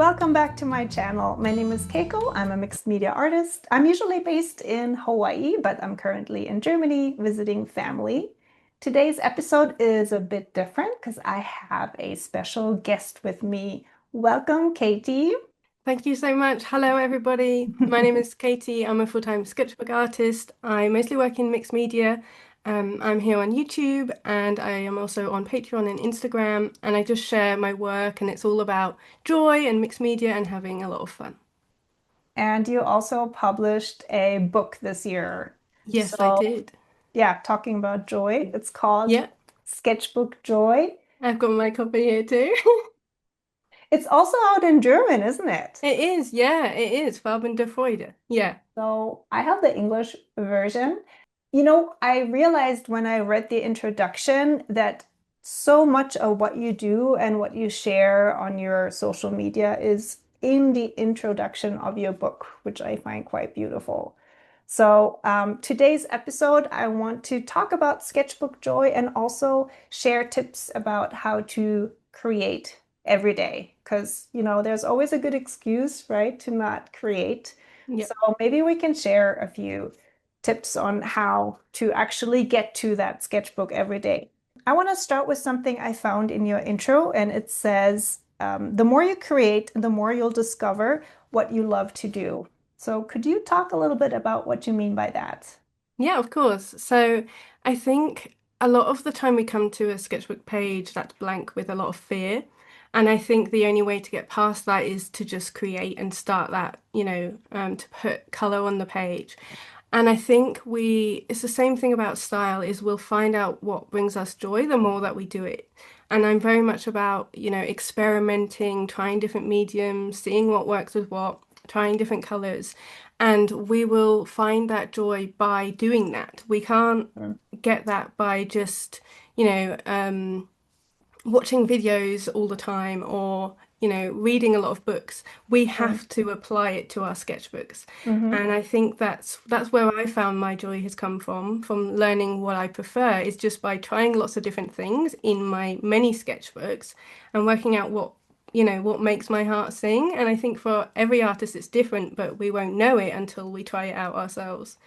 Welcome back to my channel. My name is Keiko. I'm a mixed media artist. I'm usually based in Hawaii, but I'm currently in Germany visiting family. Today's episode is a bit different because I have a special guest with me. Welcome, Katie. Thank you so much. Hello, everybody. My name is Katie. I'm a full-time sketchbook artist. I mostly work in mixed media. I'm here on YouTube and I am also on Patreon and Instagram. And I just share my work, and it's all about joy and mixed media and having a lot of fun. And you also published a book this year. Yes, I So, did. yeah, talking about joy. It's called Yeah, Sketchbook Joy. I've got my copy here too. It's also out in German, isn't it? It is. Yeah, it is. Farben der Freude. Yeah. So I have the English version. I realized when I read the introduction that so much of what you do and what you share on your social media is in the introduction of your book, which I find quite beautiful. So, today's episode, I want to talk about Sketchbook Joy and also share tips about how to create every day. Because, there's always a good excuse, right, to not create. Yeah. So maybe we can share a few tips on how to actually get to that sketchbook every day. I want to start with something I found in your intro, and it says, the more you create, the more you'll discover what you love to do. So could you talk a little bit about what you mean by that? Yeah, of course. So I think a lot of the time we come to a sketchbook page that's blank with a lot of fear. And I think the only way to get past that is to just create and start that, to put color on the page. And I think it's the same thing about style, is we'll find out what brings us joy the more that we do it. And I'm very much about, experimenting, trying different mediums, seeing what works with what, trying different colors. And we will find that joy by doing that. We can't Mm. get that by just, you know, watching videos all the time or reading a lot of books. We Mm. have to apply it to our sketchbooks. Hmm. And I think that's where I found my joy has come from learning what I prefer, is just by trying lots of different things in my many sketchbooks and working out what makes my heart sing. And I think for every artist it's different, but we won't know it until we try it out ourselves.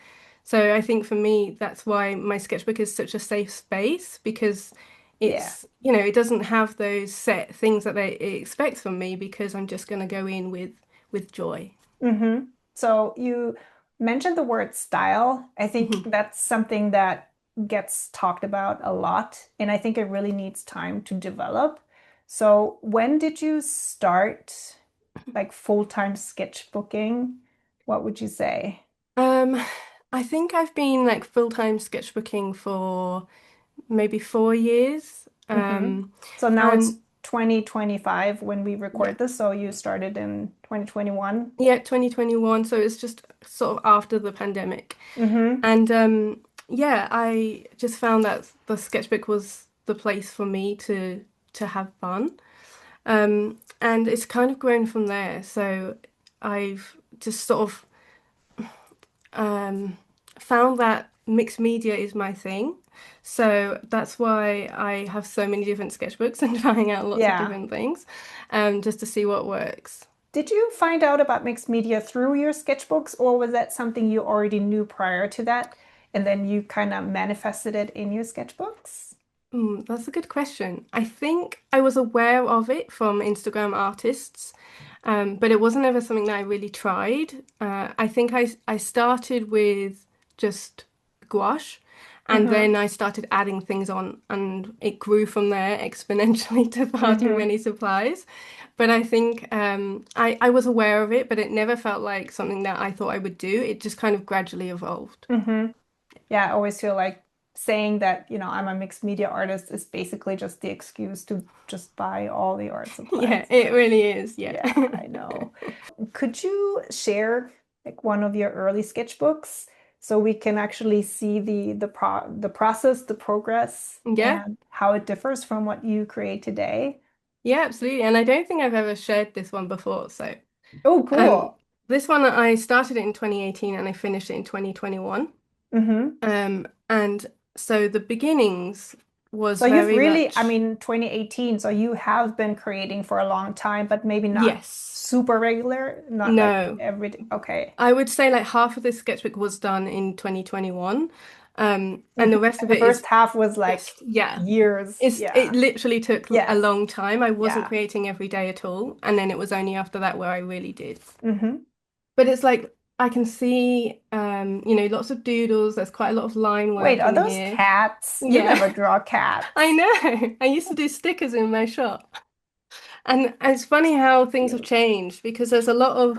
So I think for me, that's why my sketchbook is such a safe space, because Yeah. it doesn't have those set things that they expect from me, because I'm just going to go in with joy. Hmm. So you mentioned the word style. I think Mhm. that's something that gets talked about a lot, and I think it really needs time to develop. So when did you start like full-time sketchbooking? What would you say? Um, I think I've been like full-time sketchbooking for maybe 4 years. Hmm. So now it's And 2025 when we yeah, record this, so you started in 2021. yeah, 2021. So it's just sort of after the pandemic. Hmm. And yeah, I just found that the sketchbook was the place for me to have fun. And it's kind of grown from there. So I've just sort of um, found that mixed media is my thing. So that's why I have so many different sketchbooks and trying out lots of Yeah. different things, just to see what works. Did you find out about mixed media through your sketchbooks, or was that something you already knew prior to that, and then you kind of manifested it in your sketchbooks? That's a good question. I think I was aware of it from Instagram artists, but it wasn't ever something that I really tried. I think I started with just gouache, and Hmm. then I started adding things on, and it grew from there exponentially to far too Hmm. many supplies. But I think I was aware of it, but it never felt like something that I thought I would do. It just kind of gradually evolved. Hmm. Yeah, I always feel like saying that, I'm a mixed media artist is basically just the excuse to just buy all the art Yeah, supplies. it But really is. Yeah. yeah, I know. Could you share like one of your early sketchbooks so we can actually see the process, the progress, Yeah. and how it differs from what you create today? Yeah, absolutely. And I don't think I've ever shared this one before. So, Oh, um, cool. this one I started it in 2018 and I finished it in 2021. Mm-hmm. And so the beginnings was So you've very really, I much, mean, 2018, so you have been creating for a long time, but maybe not yes, super regular, not like no. every day. Okay. I would say like half of this sketchbook was done in 2021. And Mhm. the rest And of the it is first half was like just, yeah. years. It Yeah. literally took a Yes. long time. I wasn't Yeah. creating every day at all. And then it was only after that where I really did. Hmm. But it's like I can see lots of doodles. There's quite a lot of line Wait, work are in those here. cats? You Yeah, never draw I cats. know. I used to do stickers in my shop. And it's funny how things have Cute. changed because there's a lot of,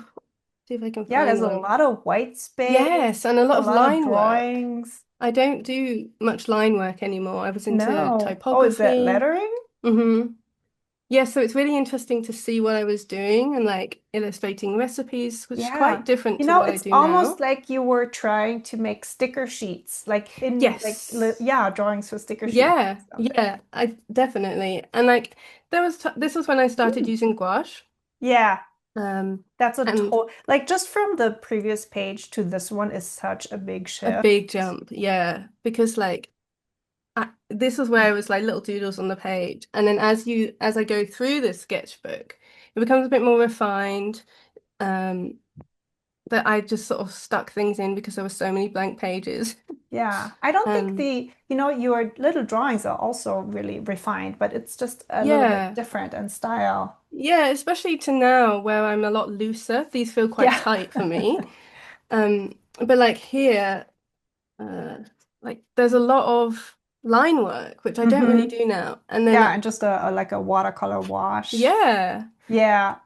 see if I can Yeah, find there's a one. lot of white Yes, space, and a lot a of lot of line work. drawings. I don't do much line work anymore. I was into No. Oh, is that typography. lettering? hmm Yeah, so it's really interesting to see what I was doing and like illustrating recipes, which is Yeah. quite different You to know, what I it's do almost now. like you were trying to make sticker sheets, like in like Yes. yeah, drawings for sticker sheets Yeah, and stuff. yeah, I definitely. And like this was when I started Mm. using gouache. Yeah, Um that's a and total like just from the previous page to this one is such a big a shift. big jump, yeah, because like this is where I was like little doodles on the page. And then as I go through this sketchbook, it becomes a bit more refined. Um that I just sort of stuck things in because there were so many blank pages. Yeah, I don't think Um, your little drawings are also really refined, but it's just a little bit yeah, different in style. yeah, especially to now where I'm a lot looser. These feel quite Yeah. tight for me. But like here, uh, like there's a lot of line work, which I don't really Hmm. do now. And Yeah, then and just like a watercolor wash. yeah, Yeah.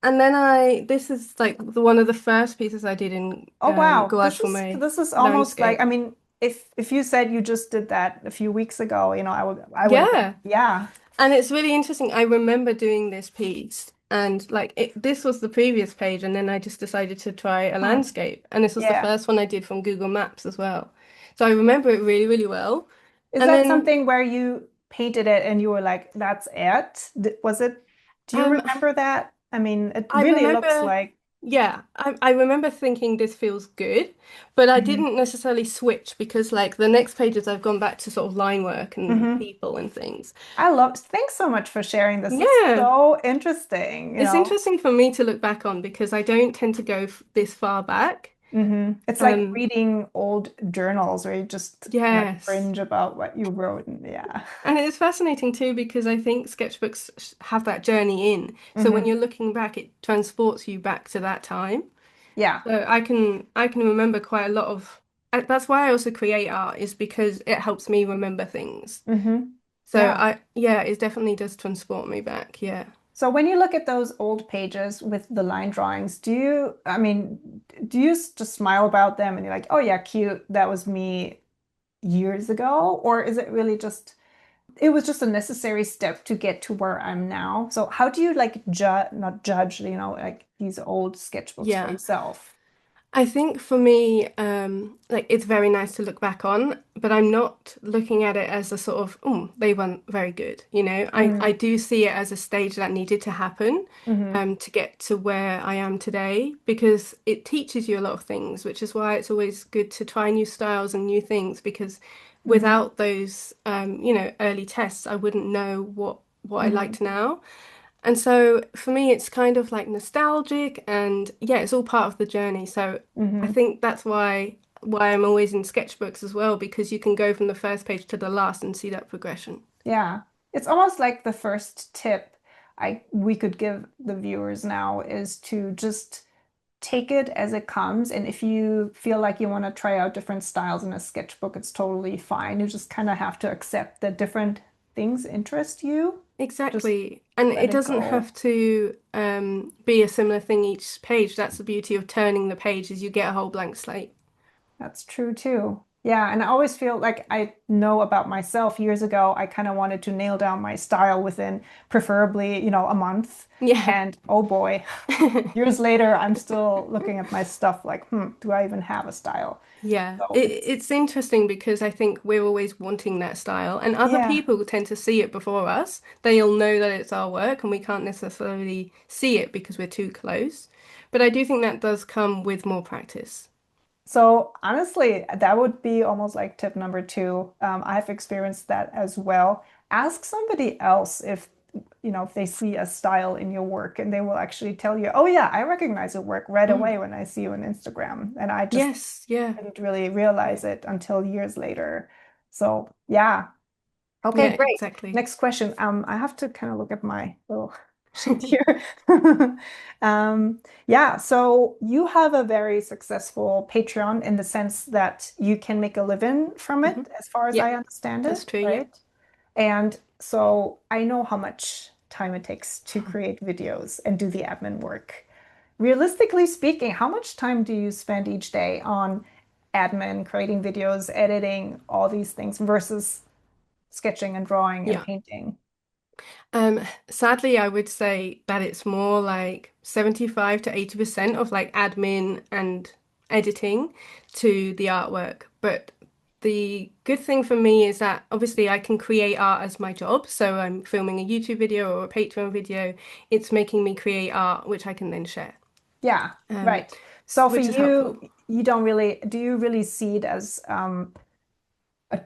and then this is like one of the first pieces I did in Oh wow. gouache for my This is almost like, I landscape. mean, if you said you just did that a few weeks ago, I would have been, Yeah. yeah. And it's really interesting. I remember doing this piece and like this was the previous page and then I just decided to try a Huh. landscape. And this was the Yeah. first one I did from Google Maps as well. So I remember it really, really well. Is And that then something where you painted it and you were like, that's it? Was it, do you um remember that? I mean, it I really looks remember like, yeah, I remember thinking this feels good, but I hmm didn't necessarily switch because like the next pages I've gone back to sort of line work and hmm people and things. thanks so much for sharing this. It's Yeah. so interesting, It's interesting for me to look back on because I don't tend to go this far back. It's like Um, reading old journals where you just kind of yes. cringe about what you wrote. And yeah. And it's fascinating too because I think sketchbooks have that journey in. So when Hmm. you're looking back, it transports you back to that time. Yeah. So I can remember quite a lot of that's why I also create art is because it helps me remember things. Hmm. So Yeah. yeah, it definitely does transport me back. Yeah. So when you look at those old pages with the line drawings, I mean, do you just smile about them and you're like, oh yeah, cute, that was me years ago? Or is it really just, it was just a necessary step to get to where I'm now? So how do you like judge, not judge, like these old sketchbooks for Yeah. yourself? I think for me, like it's very nice to look back on, but I'm not looking at it as a sort of, oh, they weren't very good. I Mm-hmm. do see it as a stage that needed to happen, Mm-hmm. to get to where I am today, because it teaches you a lot of things, which is why it's always good to try new styles and new things, because Mm-hmm. without those, early tests, I wouldn't know what I Mm-hmm. liked now. And so for me, it's kind of like nostalgic and yeah, it's all part of the journey. So I Mm-hmm. think that's why I'm always in sketchbooks as well, because you can go from the first page to the last and see that progression. Yeah. It's almost like the first tip we could give the viewers now is to just take it as it comes. And if you feel like you want to try out different styles in a sketchbook, it's totally fine. You just kind of have to accept that different things interest you. Just Exactly. And let it it doesn't go. have to be a similar thing each page. That's the beauty of turning the page is you get a whole blank slate. That's true too. Yeah, and I always feel like I know about myself years ago, I kind of wanted to nail down my style within preferably, a month. Yeah. And oh boy, years later, I'm still looking at my stuff like, do I even have a style? Yeah, So it's, it's interesting because I think we're always wanting that style, and other yeah. people tend to see it before us. They'll know that it's our work, and we can't necessarily see it because we're too close. But I do think that does come with more practice. So honestly, that would be almost like tip number two. I've experienced that as well. Ask somebody else if, if they see a style in your work and they will actually tell you, oh yeah, I recognize your work right Mm. away when I see you on Instagram. And I just Yes, yeah, didn't really yeah, realize it until years later. So yeah. Okay, yeah, great. exactly. Next question. I have to kind of look at my little sheet here. Yeah, so you have a very successful Patreon in the sense that you can make a living from Hmm. it, as far as Yeah, I understand that's it, true. Yeah. right? And so I know how much time it takes to create videos and do the admin work. Realistically speaking, how much time do you spend each day on admin, creating videos, editing, all these things versus sketching and drawing and Yeah. painting? Um, Sadly, I would say that it's more like 75 to 80% of like admin and editing to the artwork. But the good thing for me is that obviously I can create art as my job. So I'm filming a YouTube video or a Patreon video. It's making me create art, which I can then share, Yeah, um, right. So for which is you, helpful. you don't really, do you really see it as a,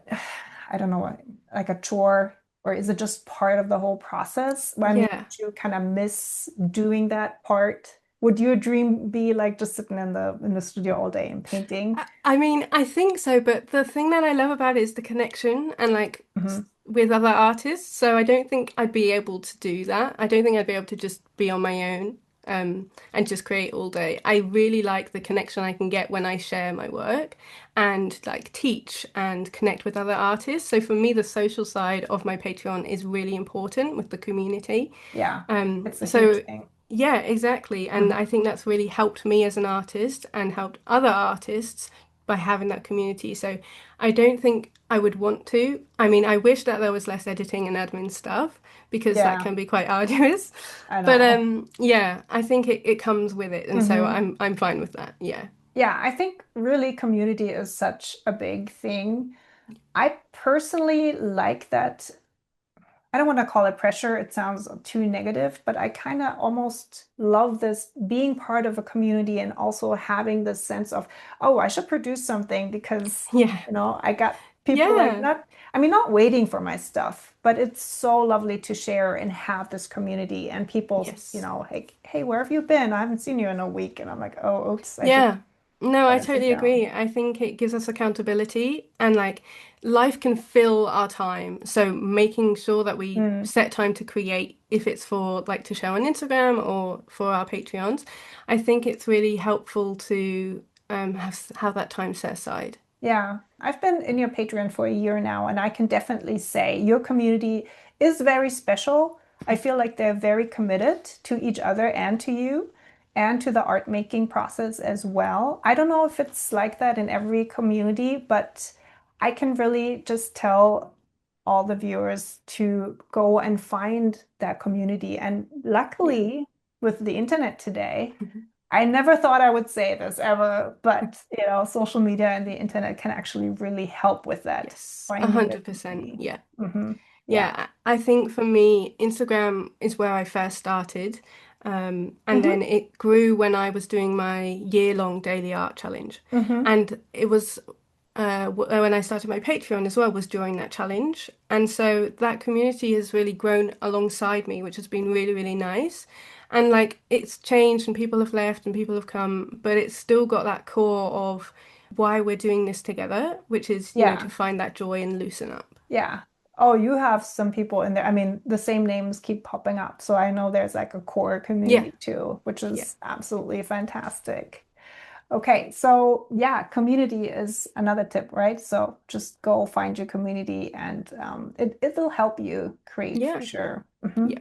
I don't know, like a chore, or is it just part of the whole process? Well, I mean, Yeah. would you kind of miss doing that part? Would your dream be like just sitting in the studio all day and painting? I mean, I think so, but the thing that I love about it is the connection and like Hmm. with other artists. So I don't think I'd be able to do that. I don't think I'd be able to just be on my own, and just create all day. I really like the connection I can get when I share my work and like teach and connect with other artists. So for me, the social side of my Patreon is really important with the community. Yeah, it's a huge So thing. yeah, exactly. And Hmm. I think that's really helped me as an artist and helped other artists by having that community. So I don't think I would want to. I mean, I wish that there was less editing and admin stuff because that Yeah, can be quite arduous. I But know. yeah, I think it comes with it. And so Hmm. I'm fine with that. Yeah. Yeah, I think really community is such a big thing. I personally like that. I don't want to call it pressure. It sounds too negative, but I kind of almost love this being part of a community and also having this sense of, oh, I should produce something because, Yeah. I got people like Yeah. not, I mean, not waiting for my stuff, but it's so lovely to share and have this community and people, Yes. hey, where have you been? I haven't seen you in a week. And I'm like, oh, oops, I should Yeah. No, I better sit totally down. agree. I think it gives us accountability and like life can fill our time. So making sure that we Mm, set time to create, if it's for like to share on Instagram or for our Patreons, I think it's really helpful to have that time set aside. yeah, I've been in your Patreon for a year now, and I can definitely say your community is very special. I feel like they're very committed to each other and to you and to the art making process as well. I don't know if it's like that in every community, but I can really just tell all the viewers to go and find that community. And Yeah. luckily, with the internet today, I never thought I would say this ever, but social media and the internet can actually really help with that, Yes, finding the 100%. community. Yeah. Hmm. Yeah. Yeah, I think for me, Instagram is where I first started. And then Hmm. it grew when I was doing my year-long daily art challenge. Hmm. And it was when I started my Patreon as well, was during that challenge. And so that community has really grown alongside me, which has been really, really nice. And like it's changed and people have left and people have come, but it's still got that core of why we're doing this together, which is, to Yeah. find that joy and loosen up. Yeah. Oh, you have some people in there. I mean, the same names keep popping up. So I know there's like a core Yeah, community too, which yeah. is absolutely fantastic. Okay, so yeah, community is another tip, right? So just go find your community and it'll help you create for Yeah, sure. Mhm. yeah,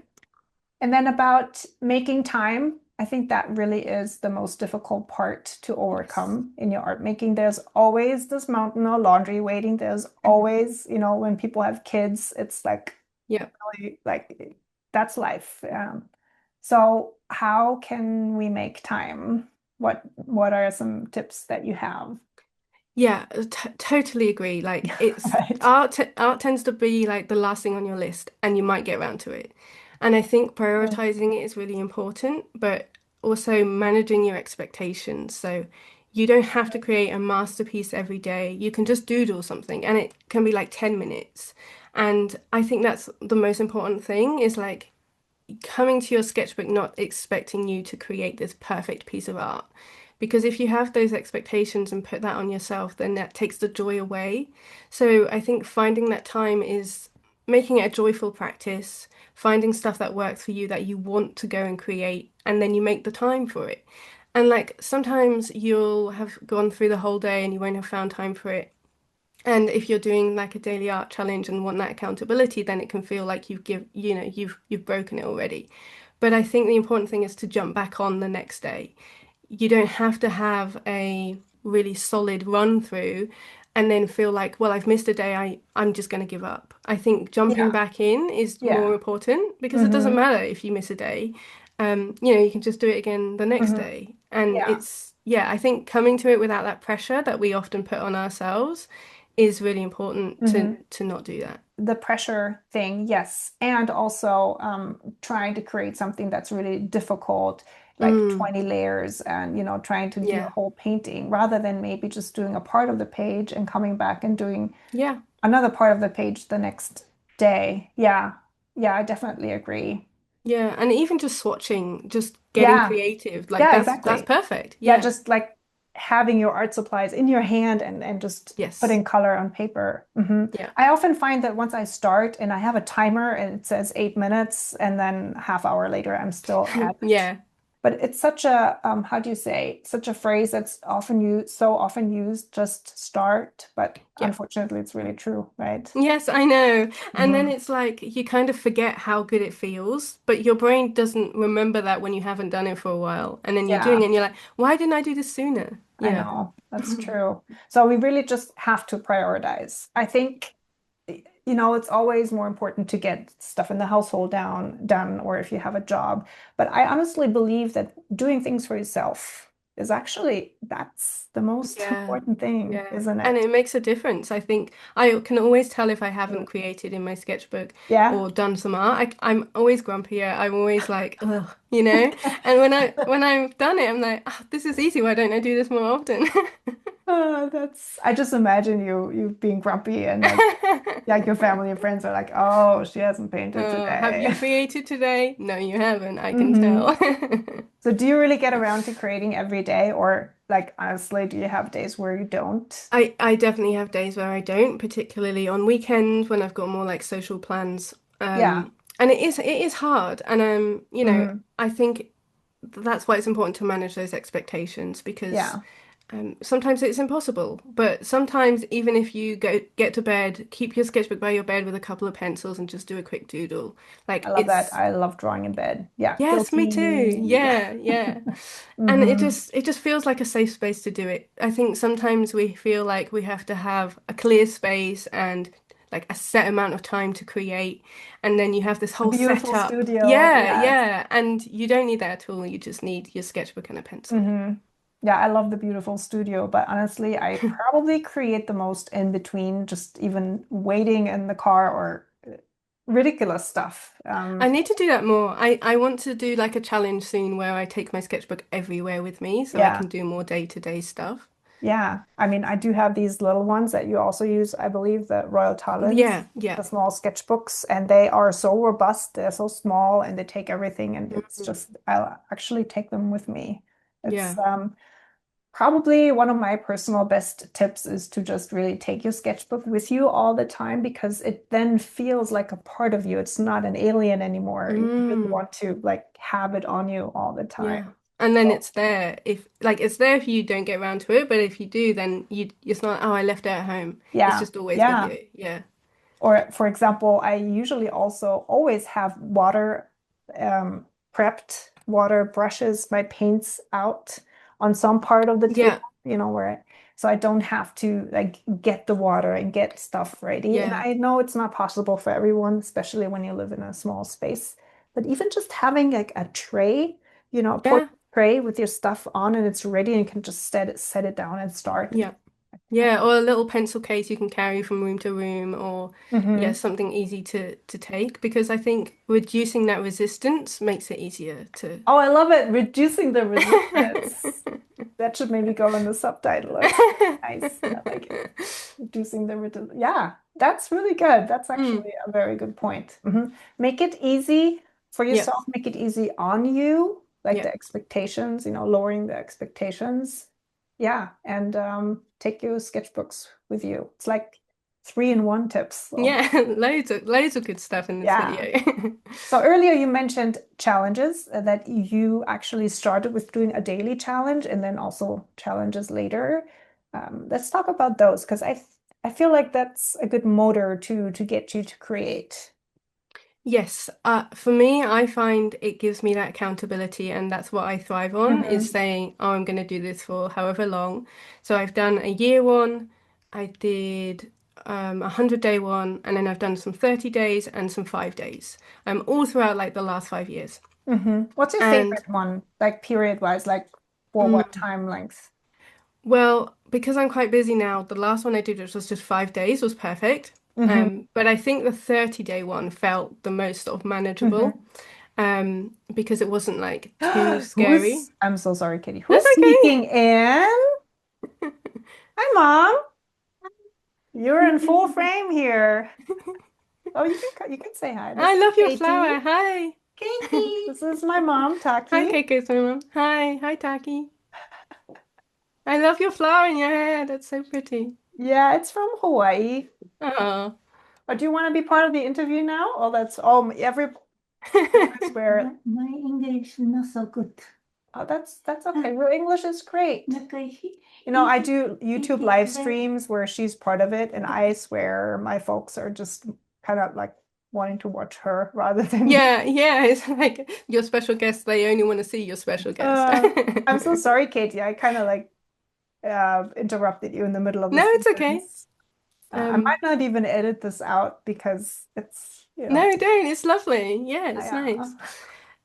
And then about making time, I think that really is the most difficult part to yes. overcome in your art making. There's always this mountain of laundry waiting. There's Mhm. always, when people have kids, it's like Yeah. really like that's life. So how can we make time? What are some tips that you have? Yeah, t totally agree. Like it's Right. art tends to be like the last thing on your list and you might get around to it. And I think prioritizing it is really important, but also managing your expectations. So you don't have to create a masterpiece every day. You can just doodle something and it can be like 10 minutes. And I think that's the most important thing is like coming to your sketchbook not expecting you to create this perfect piece of art. Because if you have those expectations and put that on yourself, then that takes the joy away. So I think finding that time is making it a joyful practice, finding stuff that works for you that you want to go and create, and then you make the time for it. And like sometimes you'll have gone through the whole day and you won't have found time for it. And if you're doing like a daily art challenge and want that accountability, then it can feel like you've broken it already. But I think the important thing is to jump back on the next day. You don't have to have a really solid run through and then feel like, well, I've missed a day, I'm just going to give up. I think jumping Yeah. back in is more Yeah. important because it doesn't Hmm. matter if you miss a day. You can just do it again the next Hmm. day. And Yeah. yeah, I think coming to it without that pressure that we often put on ourselves is really important Hmm. to not do that. The pressure thing, yes. And also trying to create something that's really difficult, like Mm, 20 layers and, trying to do a yeah. whole painting rather than maybe just doing a part of the page and coming back and doing Yeah. another part of the page the next day. Yeah. Yeah, I definitely agree. Yeah. And even just swatching, just getting Yeah. creative, like Yeah, that's exactly. perfect. Yeah, Yeah. just like having your art supplies in your hand and just Yes. putting color on paper. Yeah. I often find that once I start and I have a timer and it says 8 minutes, and then half hour later I'm still at it. Yeah. But it's such a how do you say, such a phrase that's often used, just start, but Yeah. unfortunately it's really true, right? Yes, I know. And then Hmm. it's like you kind of forget how good it feels, but your brain doesn't remember that when you haven't done it for a while. And then you're doing Yeah. it and you're like, why didn't I do this sooner? I Yeah. know, that's true. So we really just have to prioritize. I think, it's always more important to get stuff in the household done, or if you have a job. But I honestly believe that doing things for yourself is actually that's the most Yeah. important thing, Yeah. isn't And it? it makes a difference. I think I can always tell if I Mm. haven't created in my sketchbook Yeah. or done some art. I'm always grumpier. I'm always like, ugh, you know? And when I've done it, I'm like, oh, this is easy. Why don't I do this more often? That's I just imagine you being grumpy and like your family and friends are like, oh, she hasn't painted Oh, have you today. created today? No, you haven't. I can Hmm. tell. So do you really get around to creating every day, or like honestly, do you have days where you don't? I definitely have days where I don't, particularly on weekends when I've got more like social plans. Yeah. And it is hard. And Hmm. I think that's why it's important to manage those expectations because Yeah. sometimes it's impossible. But sometimes even if you get to bed, keep your sketchbook by your bed with a couple of pencils and just do a quick doodle. I Like love that. it's I love drawing in bed. Yeah, yes, me too. guilty. Yeah, yeah. And it Hmm. just feels like a safe space to do it. I think sometimes we feel like we have to have a clear space and like a set amount of time to create, and then you have this A whole beautiful setup. studio. Yeah, Yes. yeah. And you don't need that at all. You just need your sketchbook and a pencil. Hmm. Yeah, I love the beautiful studio, but honestly, I probably create the most in between, just even waiting in the car or ridiculous stuff. I need to do that more. I want to do like a challenge soon where I take my sketchbook everywhere with me so I Yeah. can do more day-to-day stuff. Yeah, I mean, I do have these little ones that you also use, I believe, the Royal Talens, Yeah, yeah. the small sketchbooks, and they are so robust. They're so small and they take everything, and it's Mhm. just, I'll actually take them with me. It's Yeah. probably one of my personal best tips is to just really take your sketchbook with you all the time because it then feels like a part of you. It's not an alien anymore. You really Mm. want to like have it on you all the time. Yeah. And then So, it's there it's there if you don't get around to it, but if you do, then it's not, oh, I left it at home. It's yeah, just always with yeah. you. Yeah. Or for example, I usually also always have water prepped, water brushes, my paints out on some part of the Yeah. table, so I don't have to like get the water and get stuff ready. And Yeah. I know it's not possible for everyone, especially when you live in a small space. But even just having like a tray, a Yeah. portable tray with your stuff on and it's ready and you can just set it down and start. Yeah. Yeah. Or a little pencil case you can carry from room to room or yeah, Mhm. something easy to take because I think reducing that resistance makes it easier to Oh, I love it. Reducing the resistance. That should maybe go in the subtitle. That's nice. I like it. Reducing the written. Yeah, that's really good. That's Mm, actually a very good point. Make it easy for yeah, yourself, make it easy on you, like yeah, the expectations, lowering the expectations. Yeah, and take your sketchbooks with you. It's like 3-in-1 tips yeah. almost. Loads of good stuff in this Yeah. video. So earlier you mentioned challenges that you actually started with doing a daily challenge and then also challenges later. Let's talk about those because I feel like that's a good motor to get you to create. Yes, for me, I find it gives me that accountability, and that's what I thrive on, is Hmm. saying, oh, I'm going to do this for however long. So I've done a year one, I did 100-day one, and then I've done some 30 days and some 5 days, all throughout like the last 5 years. What's your And favorite one, like period wise, like for what mm, time length? well, because I'm quite busy now, the last one I did, which was just 5 days, was perfect. Hmm. But I think the 30-day one felt the most sort of manageable. Hmm. Because it wasn't like too scary. I'm so sorry, Katie. Who's That's sneaking okay. in? Hi, Mom. You're in full frame here. Oh, you can say hi. This I is love your Katie. flower. Hi. Katie. This is my mom, Hi, Taki. Keiko's mom. Hi. Hi, Taki. I love your flower in your hair. That's so pretty. Yeah, it's from Hawaii. Oh. Oh, do you want to be part of the interview now? Oh, that's everyone is where. My English not so good. Oh, that's okay. Your English is great. Okay. I do YouTube live streams where she's part of it, and I swear my folks are just kind of like wanting to watch her rather than me. Yeah, yeah. It's like your special guest. They only want to see your special guest. Uh, I'm so sorry, Katie. I kind of like interrupted you in the middle of the No, it's okay. sentence. I Um, might not even edit this out because no, don't. It's lovely. Yeah, it's yeah. nice.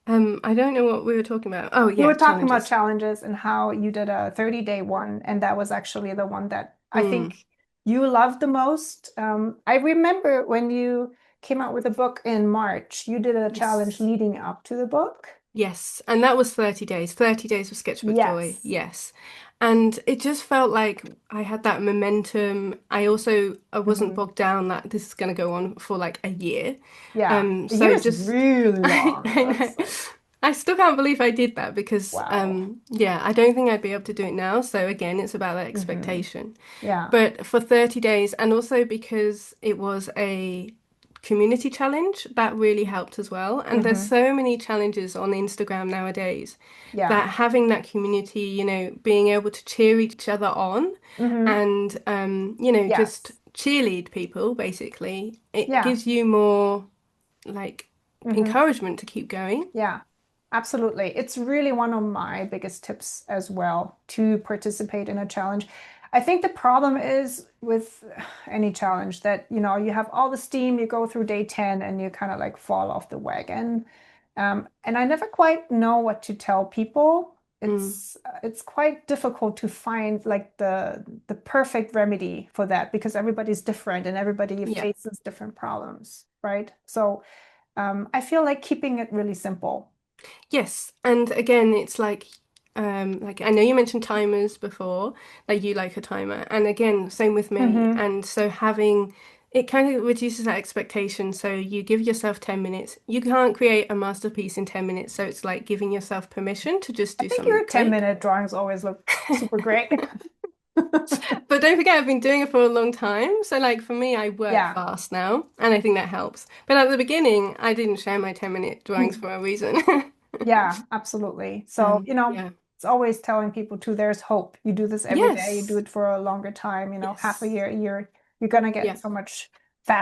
I don't know what we were talking about. Oh, We were yeah, talking about challenges. challenges and how you did a 30-day one, and that was actually the one that I Mm, think you loved the most. I remember when you came out with a book in March, you did a challenge yes. leading up to the book. Yes, and that was 30 days, 30 days of Sketchbook Joy. Yes. Yes. And it just felt like I had that momentum. I wasn't Hmm. bogged down that this is going to go on for like a year. Yeah. A So year it is just really long. I know. That's like, I still can't believe I did that because wow. yeah, I don't think I'd be able to do it now. So again, it's about that Hmm. expectation. Yeah. But for 30 days, and also because it was a community challenge, that really helped as well. And there's Hmm. so many challenges on Instagram nowadays Yeah. that having that community, being able to cheer each other on Hmm. and, just Yes. cheerlead people, basically, it Yeah. gives you more like Hmm. encouragement to keep going. Yeah, absolutely. It's really one of my biggest tips as well to participate in a challenge. I think the problem is with any challenge that, you have all the steam, you go through day 10 and you kind of like fall off the wagon. And I never quite know what to tell people. Mm, It's quite difficult to find like the perfect remedy for that because everybody's different and everybody yeah. faces different problems, right? So I feel like keeping it really simple. Yes, and again, it's like I know you mentioned timers before, like you like a timer, and again, same with me. Hmm. And so having it kind of reduces that expectation. So you give yourself 10 minutes. You can't create a masterpiece in 10 minutes, so it's like giving yourself permission to just I do think something your quick. 10-minute drawings always look super great. But don't forget, I've been doing it for a long time. So, like, for me, I work Yeah. fast now, and I think that helps. But at the beginning, I didn't share my 10-minute drawings Mm. for a reason. Yeah, absolutely. So, Yeah. it's always telling people too, there's hope. You do this every day, you do Yes. it for a longer time, half a Yes. year, a year, you're gonna Yeah. get so much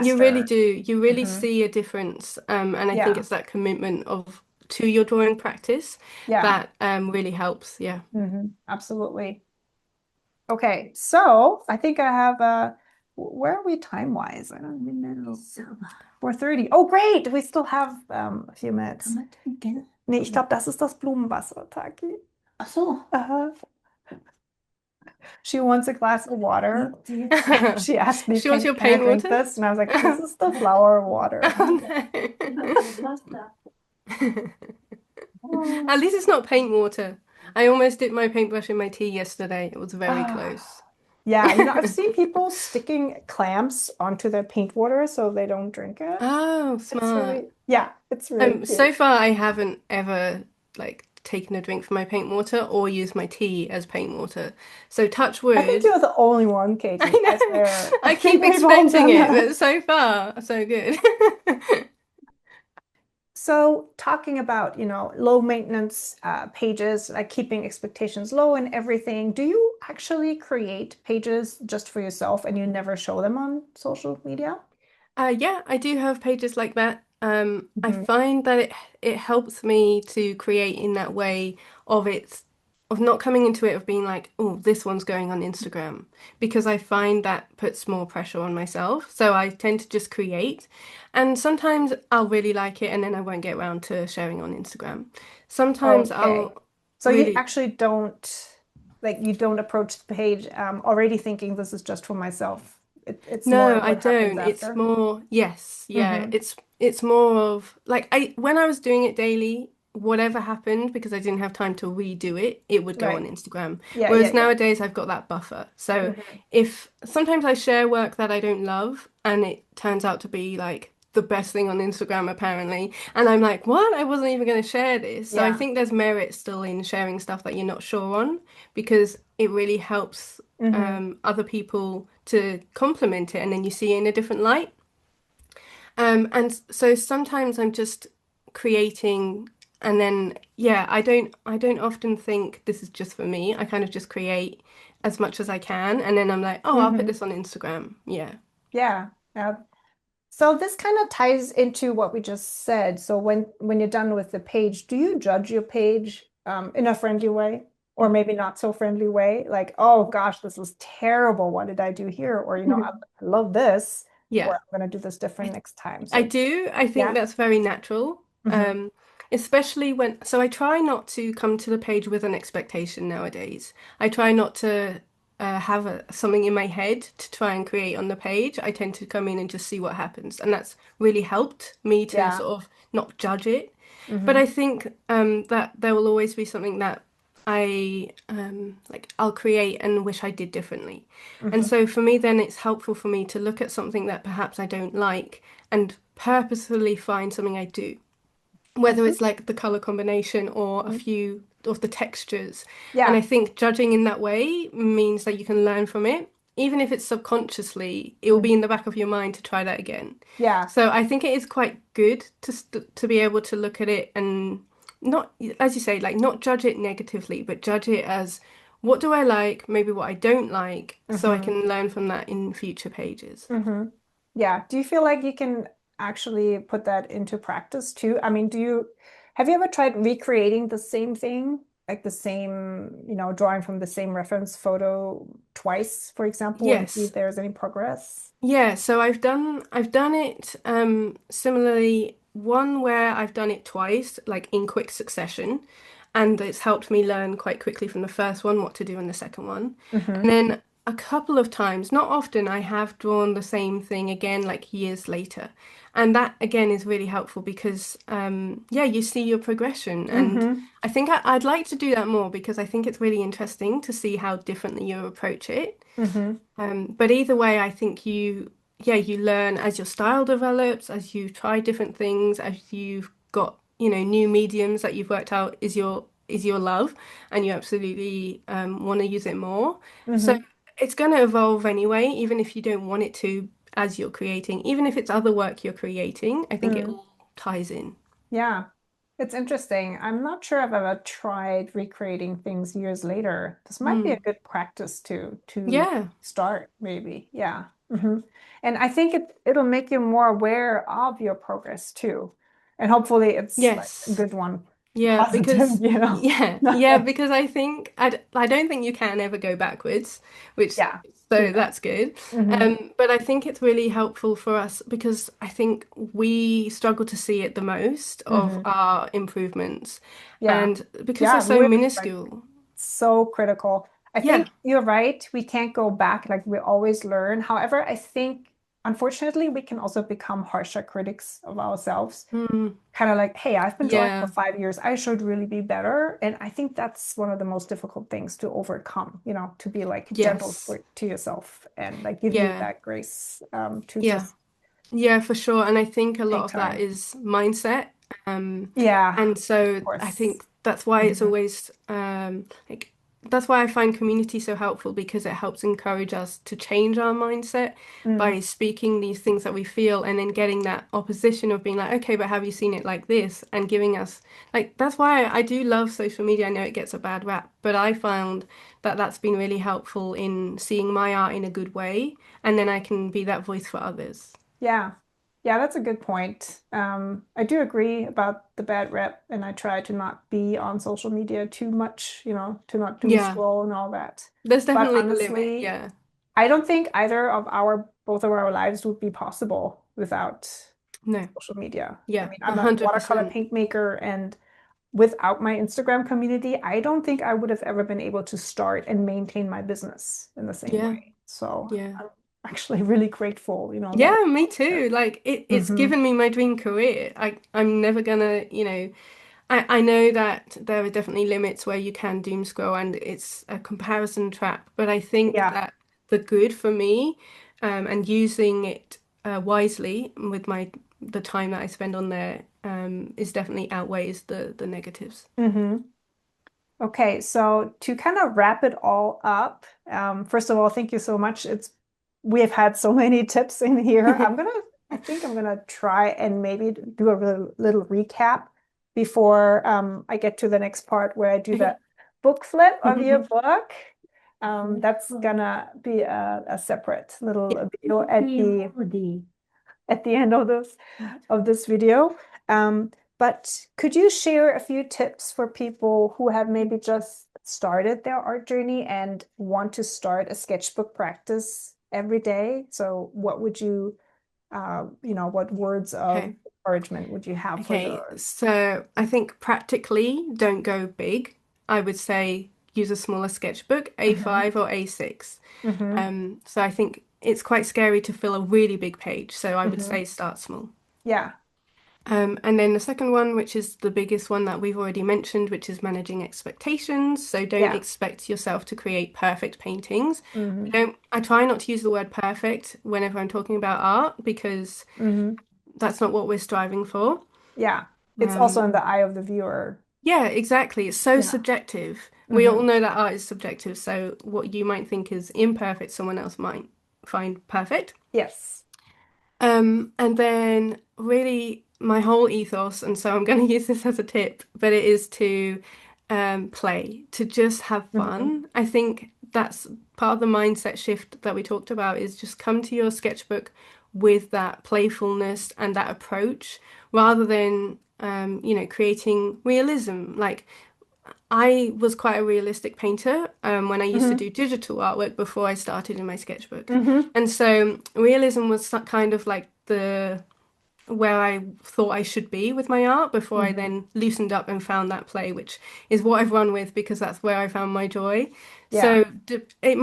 You really faster. do. You really Hmm. see a difference. And I think Yeah. it's that commitment of to your drawing practice Yeah. that really helps. Yeah. Absolutely. Okay, so I think I have where are we time-wise? I don't even know. So, 4:30. Oh, great. We still have a few kann minutes. man trinken? Nee, ich glaube, das ist das Blumenwasser, Taki. Ach so. She wants a glass of water. Jetzt, She asked me, She wants your can I paint drink water? this? And I was like, this is the flower water. Oh das Wasser. no. Oh. At least it's not paint water. I almost dipped my paintbrush in my tea yesterday. It was very Ah, close. yeah, I've seen people sticking clamps onto their paint water so they don't drink it. Oh, It's smart. really, yeah, it's really So cute. far I haven't ever like taken a drink from my paint water or used my tea as paint water. So touch I think wood. you're the only one, I Katie. I know. swear. I I think keep we've all expecting done it, that. but so far, so good. So, talking about, low maintenance pages, like keeping expectations low and everything, do you actually create pages just for yourself and you never show them on social media? Yeah, I do have pages like that. I Hmm. find that it helps me to create in that way of of not coming into it of being like, oh, this one's going on Instagram because I find that puts more pressure on myself. So I tend to just create, and sometimes I'll really like it, and then I won't get around to sharing on Instagram. Sometimes Okay. I'll So you really actually don't like you don't approach the page already thinking this is just for myself. It's more No, of I what happens don't. It's after. more, yes, yeah. Hmm. It's more of like I when I was doing it daily, whatever happened because I didn't have time to redo it, it would go on Right. Instagram. Yeah, yeah, Whereas yeah. nowadays I've got that buffer. So Hmm. if sometimes I share work that I don't love and it turns out to be like the best thing on Instagram apparently, and I'm like, what? I wasn't even going to share this. So I Yeah. think there's merit still in sharing stuff that you're not sure on because it really helps Hmm. other people to complement it and then you see it in a different light. And so sometimes I'm just creating and then yeah, I don't often think this is just for me. I kind of just create as much as I can and then I'm like, oh, I'll put Hmm. this on Instagram. Yeah. Yeah. So this kind of ties into what we just said. So when you're done with the page, do you judge your page in a friendly way or maybe not so friendly way? Like, oh gosh, this is terrible. What did I do here? Or, I love this, or Yeah. I'm going to do this different I next time. I So do. I think yeah. that's very natural. Hmm. Especially when, so I try not to come to the page with an expectation nowadays. I try not to have something in my head to try and create on the page. I tend to come in and just see what happens. And that's really helped me to Yeah. sort of not judge it. But Hmm. I think that there will always be something that I'll create and wish I did differently. And Hmm. so for me, then it's helpful for me to look at something that perhaps I don't like and purposefully find something I do, whether it's like the color combination or a Hmm. few of the textures. And I Yeah. think judging in that way means that you can learn from it. Even if it's subconsciously, it will be Hmm. in the back of your mind to try that again. Yeah. So I think it is quite good to be able to look at it and not, as you say, like not judge it negatively, but judge it as what do I like, maybe what I don't like, so I Hmm. can learn from that in future pages. Hmm. Yeah. Do you feel like you can actually put that into practice too? I mean, have you ever tried recreating the same thing, like the same, drawing from the same reference photo twice, for example, and see if Yes. there's any progress? Yeah, so I've done it similarly one where I've done it twice like in quick succession and it's helped me learn quite quickly from the first one what to do in the second one. Hmm. And then a couple of times, not often, I have drawn the same thing again like years later. And that again is really helpful because yeah, you see your progression and Hmm. I think I'd like to do that more because I think it's really interesting to see how differently you approach it. Hmm. But either way, I think yeah, you learn as your style develops, as you try different things, as you've got, new mediums that you've worked out is your love, and you absolutely want to use it more. So Hmm. it's going to evolve anyway, even if you don't want it to as you're creating, even if it's other work you're creating, I think it Mm. all ties in. Yeah. It's interesting. I'm not sure I've ever tried recreating things years later. This might be a Mm. good practice to Yeah. start, maybe. Yeah. Hmm. And I think it'll make you more aware of your progress too. And hopefully it's like a Yes. good one. Yeah, Positive, because yeah, Nothing. because I think I don't think you can ever go backwards, which Yeah. so Yeah. that's good. Hmm. But I think it's really helpful for us because I think we struggle to see it the most of Hmm. our improvements, Yeah. and because they're Yeah. so Really like minuscule. so critical. I Yeah, think you're right. We can't go back. Like we always learn. However, I think unfortunately, we can also become harsher critics of ourselves. Mm, Kind of like, hey, I've been drawing for yeah. 5 years. I should really be better. And I think that's one of the most difficult things to overcome, to be like gentle Yes. to yourself and like give you Yeah. that grace to Yeah. just Yeah, for sure. And I think a lot take of that time. is mindset. Um, Yeah, and of so I course. think that's why it's Hmm. always like that's why I find community so helpful because it helps encourage us to change our mindset Mm, by speaking these things that we feel and then getting that opposition of being like, okay, but have you seen it like this? And giving us like that's why I do love social media. I know it gets a bad rap, but I found that that's been really helpful in seeing my art in a good way, and then I can be that voice for others. yeah. Yeah, that's a good point. I do agree about the bad rep, and I try to not be on social media too much, to not doom Yeah. scroll and all that. There's But definitely a limit. honestly, Yeah. I don't think either of both of our lives would be possible without No. social media. I Yeah. mean, A I'm a hundred watercolor percent. paint maker, and without my Instagram community, I don't think I would have ever been able to start and maintain my business in the same Yeah. way. So Yeah. I'm actually really grateful, that Yeah, it's me out there. too. Like it's Hmm. given me my dream career. I'm never gonna, I know that there are definitely limits where you can doom scroll and it's a comparison trap, but I think Yeah. that the good for me, and using it wisely with the time that I spend on there, is definitely outweighs the negatives. Hmm. Okay, so to kind of wrap it all up, first of all, thank you so much. We have had so many tips in here. I think I'm gonna try and maybe do a little recap before I get to the next part where I do Okay. the book flip of your book. That's So, gonna be a separate Yeah. little video POD. at the end of this video. Um, but could you share a few tips for people who have maybe just started their art journey and want to start a sketchbook practice every day? So what would what words of Okay. encouragement would you have for Okay, those? so I think practically don't go big. I would say use a smaller sketchbook, Hmm. A5 or A6. Hmm. So I think it's quite scary to fill a really big page. So I would Hmm. say start small. Yeah. And then the second one, which is the biggest one that we've already mentioned, which is managing expectations. So don't Yeah. expect yourself to create perfect paintings. Hmm. I try not to use the word perfect whenever I'm talking about art because Hmm. that's not what we're striving for. Yeah. It's also Um, in the eye of the viewer. Yeah, exactly. It's so Yeah. subjective. We all Hmm. know that art is subjective, so what you might think is imperfect, someone else might find perfect. Yes. And then really my whole ethos, and so I'm going to use this as a tip, but it is to play, to just have Hmm. fun. I think that's part of the mindset shift that we talked about is just come to your sketchbook with that playfulness and that approach rather than creating realism. Like I was quite a realistic painter when I used to Hmm. do digital artwork before I started in my sketchbook. Hmm. And so realism was kind of like the where I thought I should be with my art before I Hmm. then loosened up and found that play, which is what I've run with because that's where I found my joy. Yeah. So you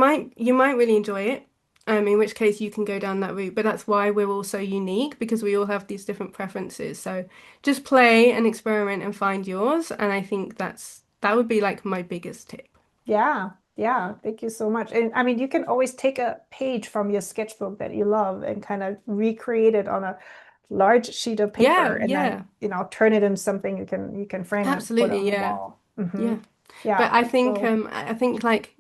might really enjoy it. In which case you can go down that route, but that's why we're all so unique because we all have these different preferences. So just play and experiment and find yours, and I think that would be like my biggest tip. Yeah, yeah, thank you so much. And I mean, you can always take a page from your sketchbook that you love and kind of recreate it on a large sheet of paper Yeah, and then, yeah, turn it into something you can frame and put absolutely, on the yeah, wall. Hmm. yeah. Yeah, But I that's think so. I think like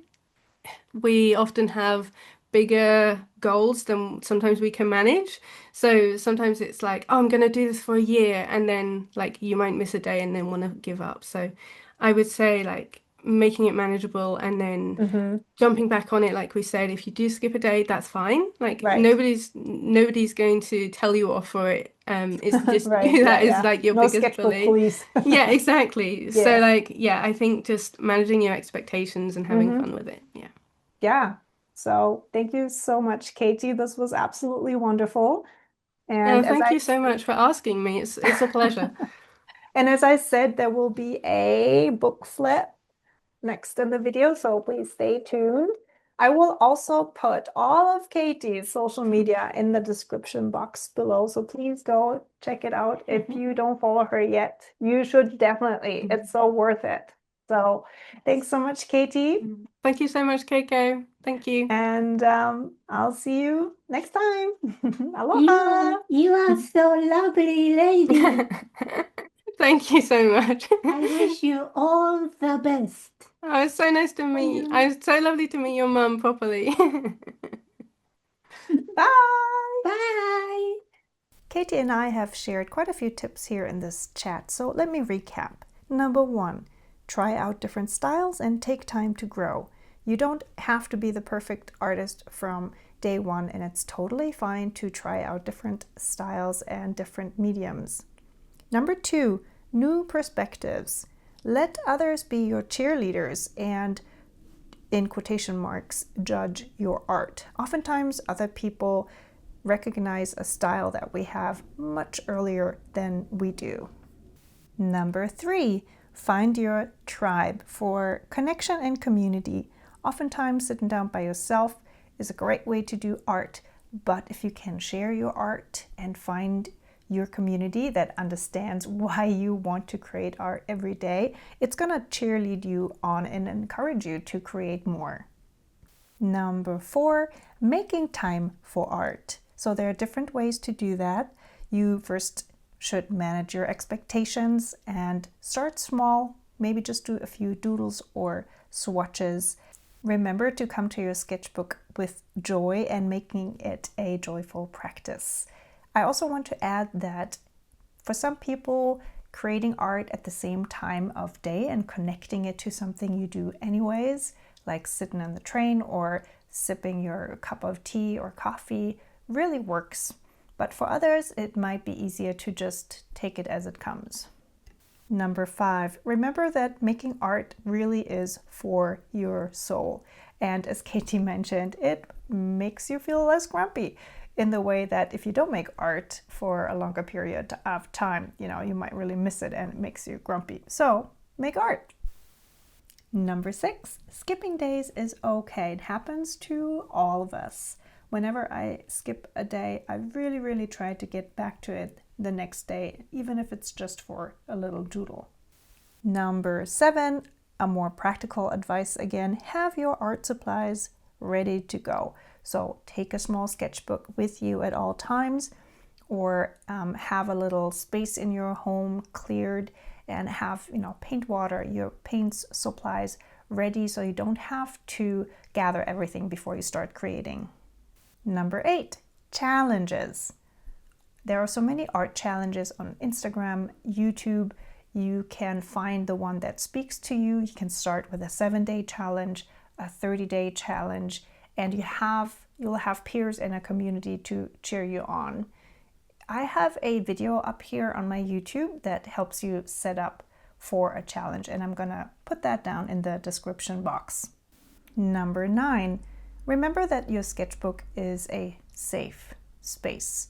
we often have bigger goals than sometimes we can manage. So sometimes it's like, oh, I'm going to do this for a year, and then like you might miss a day and then want to give up. So I would say like making it manageable and then Hmm. jumping back on it, like we said, if you do skip a day, that's fine. Like Right. nobody's going to tell you off for it. It's just Right. you that Yeah, is yeah. like your No biggest sketchbook bully. police. Yeah, exactly. So Yeah. like yeah, I think just managing your expectations and having Hmm. fun with it. Yeah. Yeah. So thank you so much, Katie. This was absolutely wonderful. Yeah, And as thank I you so much for asking me. It's a pleasure. and as I said, there will be a book flip next in the video, so please stay tuned. I will also put all of Katie's social media in the description box below. So please go check it out. If you don't follow her yet, you should definitely. It's so worth it. So thanks so much, Katie. Thank you so much, Keiko. Thank you. And I'll see you next time. Aloha. You are so lovely, lady. Thank you so much. I wish you all the best. Oh, it's so nice to meet. It's so lovely to meet your mum properly. Bye. Bye. Katie and I have shared quite a few tips here in this chat, so let me recap. Number 1, try out different styles and take time to grow. You don't have to be the perfect artist from day one, and it's totally fine to try out different styles and different mediums. Number 2, new perspectives. Let others be your cheerleaders and, in quotation marks, judge your art. Oftentimes, other people recognize a style that we have much earlier than we do. Number 3, find your tribe for connection and community. Oftentimes, sitting down by yourself is a great way to do art, but if you can share your art and find your community that understands why you want to create art every day, it's going to cheerlead you on and encourage you to create more. Number 4, making time for art. So there are different ways to do that. You first should manage your expectations and start small, maybe just do a few doodles or swatches. Remember to come to your sketchbook with joy and making it a joyful practice. I also want to add that for some people, creating art at the same time of day and connecting it to something you do anyways, like sitting on the train or sipping your cup of tea or coffee, really works. But for others, it might be easier to just take it as it comes. Number 5, remember that making art really is for your soul. And as Katie mentioned, it makes you feel less grumpy in the way that if you don't make art for a longer period of time, you might really miss it and it makes you grumpy. So make art. Number 6, skipping days is okay. It happens to all of us. Whenever I skip a day, I really try to get back to it the next day, even if it's just for a little doodle. Number 7, a more practical advice again, have your art supplies ready to go. So take a small sketchbook with you at all times, or have a little space in your home cleared and have paint water, your paints supplies ready so you don't have to gather everything before you start creating. Number 8, challenges. There are so many art challenges on Instagram, YouTube. You can find the one that speaks to you. You can start with a 7-day challenge, a 30-day challenge, and you'll have peers in a community to cheer you on. I have a video up here on my YouTube that helps you set up for a challenge, and I'm gonna put that down in the description box. Number 9, remember that your sketchbook is a safe space.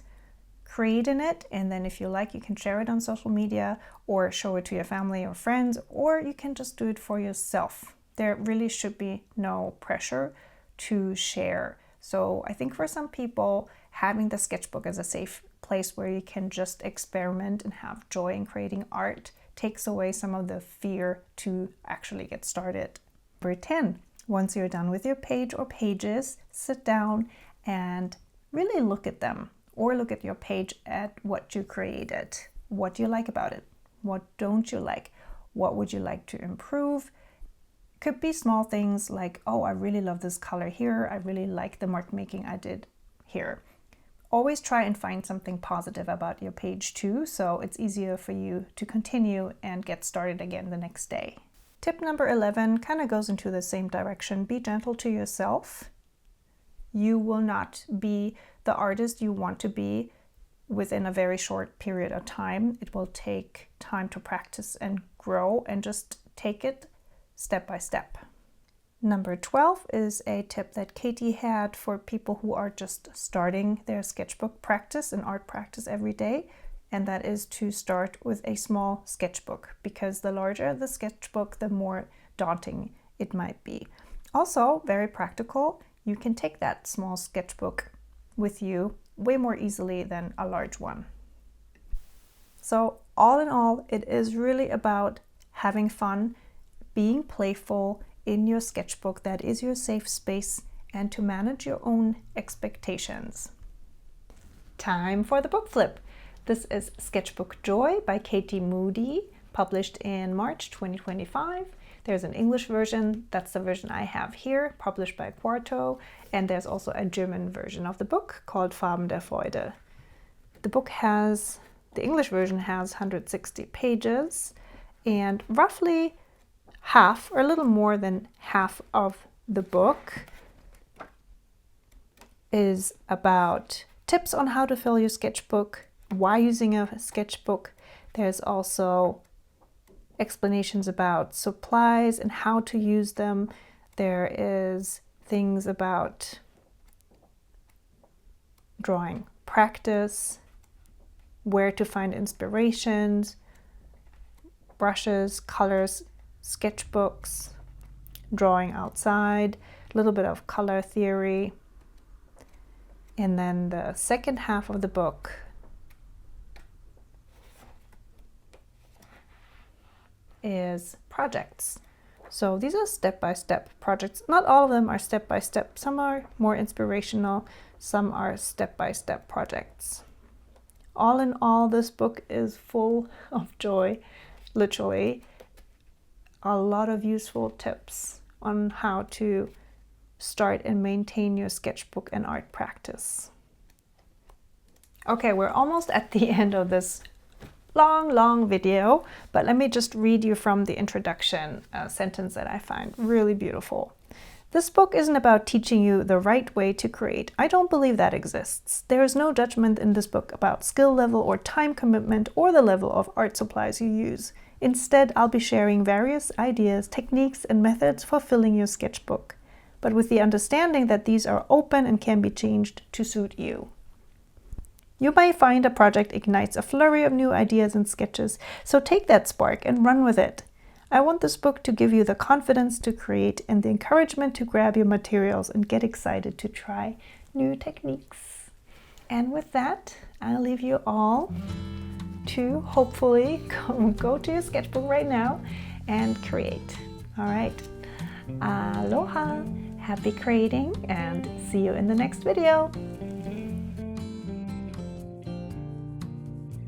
Create in it, and then if you like, you can share it on social media or show it to your family or friends, or you can just do it for yourself. There really should be no pressure to share. So I think for some people, having the sketchbook as a safe place where you can just experiment and have joy in creating art takes away some of the fear to actually get started. Number 10, once you're done with your page or pages, sit down and really look at them, or look at your page at what you created. What do you like about it? What don't you like? What would you like to improve? Could be small things like, oh, I really love this color here. I really like the mark making I did here. Always try and find something positive about your page too, so it's easier for you to continue and get started again the next day. Tip number 11 kind of goes into the same direction. Be gentle to yourself. You will not be the artist you want to be within a very short period of time. It will take time to practice and grow, and just take it step by step. Number 12 is a tip that Katie had for people who are just starting their sketchbook practice and art practice every day, and that is to start with a small sketchbook, because the larger the sketchbook, the more daunting it might be. Also, very practical. You can take that small sketchbook with you way more easily than a large one. So all in all, it is really about having fun, being playful in your sketchbook. That is your safe space, and to manage your own expectations. Time for the book flip. This is Sketchbook Joy by Katie Moody, published in March 2025. There's an English version, that's the version I have here, published by Quarto, and there's also a German version of the book called Farben der Freude. The English version has 160 pages, and roughly half, or a little more than half of the book is about tips on how to fill your sketchbook, why using a sketchbook. There's also explanations about supplies and how to use them. There is things about drawing practice, where to find inspirations, brushes, colors, sketchbooks, drawing outside, a little bit of color theory. And then the second half of the book is projects. So these are step-by-step projects. Not all of them are step-by-step. Some are more inspirational, some are step-by-step projects. All in all, this book is full of joy, literally. A lot of useful tips on how to start and maintain your sketchbook and art practice. Okay, we're almost at the end of this long video, but let me just read you from the introduction a sentence that I find really beautiful. This book isn't about teaching you the right way to create. I don't believe that exists. There is no judgment in this book about skill level or time commitment or the level of art supplies you use. Instead, I'll be sharing various ideas, techniques, and methods for filling your sketchbook, but with the understanding that these are open and can be changed to suit you. You may find a project ignites a flurry of new ideas and sketches, so take that spark and run with it. I want this book to give you the confidence to create and the encouragement to grab your materials and get excited to try new techniques. And with that, I'll leave you all to hopefully go to your sketchbook right now and create. All right. Aloha, happy creating, and see you in the next video.